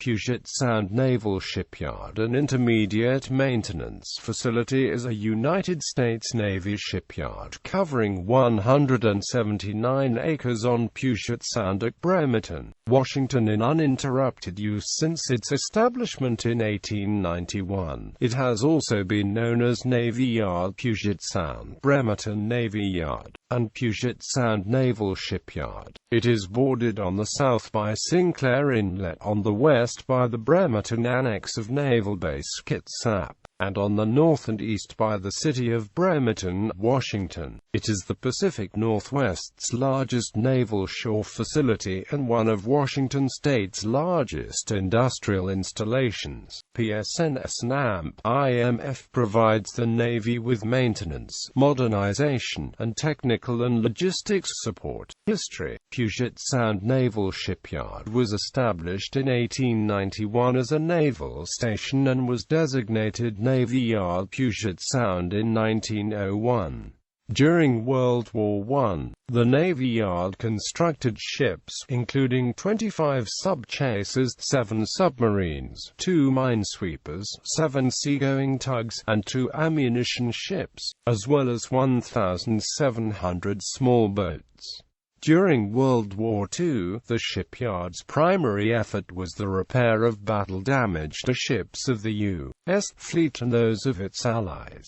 Puget Sound Naval Shipyard, an intermediate maintenance facility, is a United States Navy shipyard covering 179 acres on Puget Sound at Bremerton, Washington in uninterrupted use since its establishment in 1891. It has also been known as Navy Yard Puget Sound, Bremerton Navy Yard, and Puget Sound Naval Shipyard. It is bordered on the south by Sinclair Inlet, on the west by the Bremerton Annex of Naval Base Kitsap, and on the north and east by the city of Bremerton, Washington. It is the Pacific Northwest's largest naval shore facility and one of Washington State's largest industrial installations. PSNS and IMF provides the Navy with maintenance, modernization, and technical and logistics support. History: Puget Sound Naval Shipyard was established in 1891 as a naval station and was designated Navy Yard Puget Sound in 1901. During World War I, the Navy Yard constructed ships, including 25 sub-chasers, 7 submarines, 2 minesweepers, 7 seagoing tugs, and 2 ammunition ships, as well as 1,700 small boats. During World War II, the shipyard's primary effort was the repair of battle-damaged ships of the U.S. fleet and those of its allies.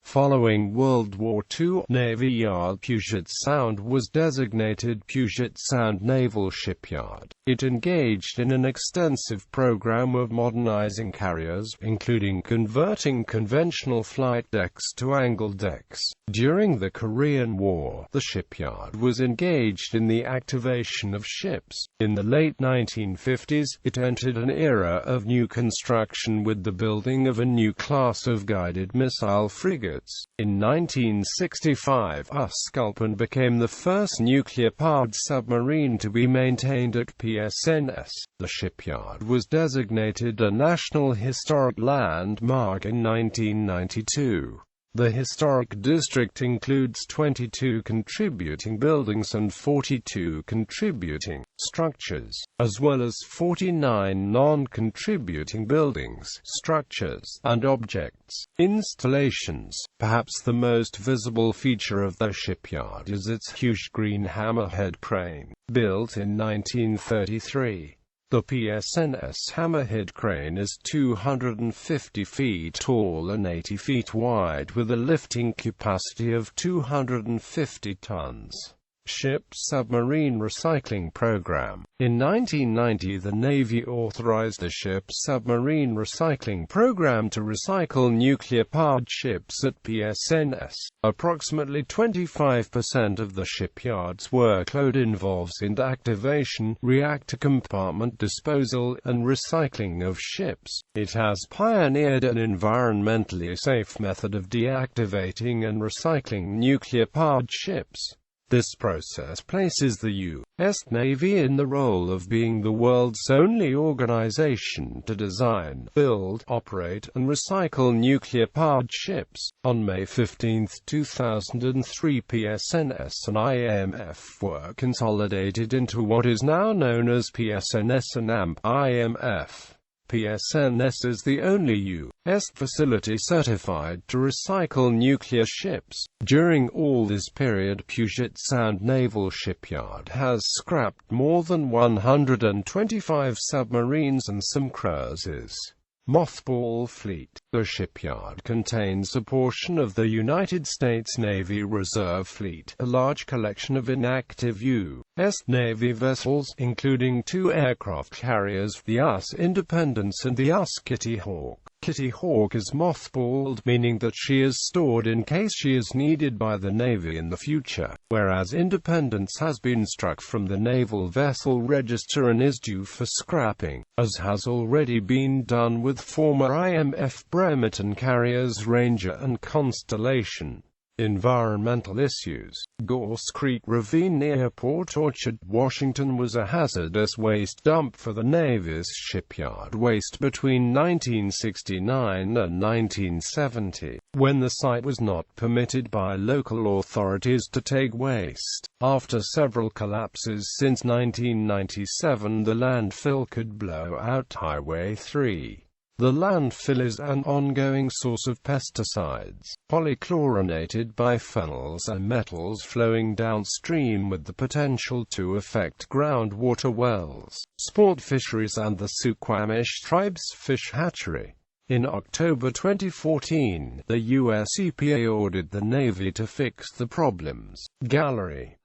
Following World War II, Navy Yard Puget Sound was designated Puget Sound Naval Shipyard. It engaged in an extensive program of modernizing carriers, including converting conventional flight decks to angled decks. During the Korean War, the shipyard was engaged in the activation of ships. In the late 1950s, it entered an era of new construction with the building of a new class of guided missile frigates. In 1965, Sculpin became the first nuclear-powered submarine to be maintained at PSNS. The shipyard was designated a National Historic Landmark in 1992. The historic district includes 22 contributing buildings and 42 contributing structures, as well as 49 non-contributing buildings, structures, and objects. Installations. Perhaps the most visible feature of the shipyard is its huge green Hammerhead Crane, built in 1933. The PSNS Hammerhead Crane is 250 feet tall and 80 feet wide with a lifting capacity of 250 tons. Ship Submarine Recycling Program. In 1990, the Navy authorized the Ship Submarine Recycling Program to recycle nuclear-powered ships at PSNS. Approximately 25% of the shipyard's workload involves activation, reactor compartment disposal, and recycling of ships. It has pioneered an environmentally safe method of deactivating and recycling nuclear-powered ships. This process places the U.S. Navy in the role of being the world's only organization to design, build, operate, and recycle nuclear-powered ships. On May 15, 2003, PSNS and IMF were consolidated into what is now known as PSNS and IMF. PSNS is the only U.S. facility certified to recycle nuclear ships. During all this period, Puget Sound Naval Shipyard has scrapped more than 125 submarines and some cruisers. Mothball fleet. The shipyard contains a portion of the United States Navy Reserve Fleet, a large collection of inactive U.S. Navy vessels, including 2 aircraft carriers, the U.S. Independence and the U.S. Kitty Hawk. Kitty Hawk is mothballed, meaning that she is stored in case she is needed by the Navy in the future, whereas Independence has been struck from the Naval Vessel Register and is due for scrapping, as has already been done with former IMF Bremerton carriers Ranger and Constellation. Environmental issues. Gorse Creek Ravine near Port Orchard, Washington was a hazardous waste dump for the Navy's shipyard waste between 1969 and 1970, when the site was not permitted by local authorities to take waste. After several collapses since 1997, the landfill could blow out Highway 3. The landfill is an ongoing source of pesticides, polychlorinated biphenyls and metals flowing downstream with the potential to affect groundwater wells, sport fisheries and the Suquamish tribe's fish hatchery. In October 2014, the U.S. EPA ordered the Navy to fix the problems. Gallery.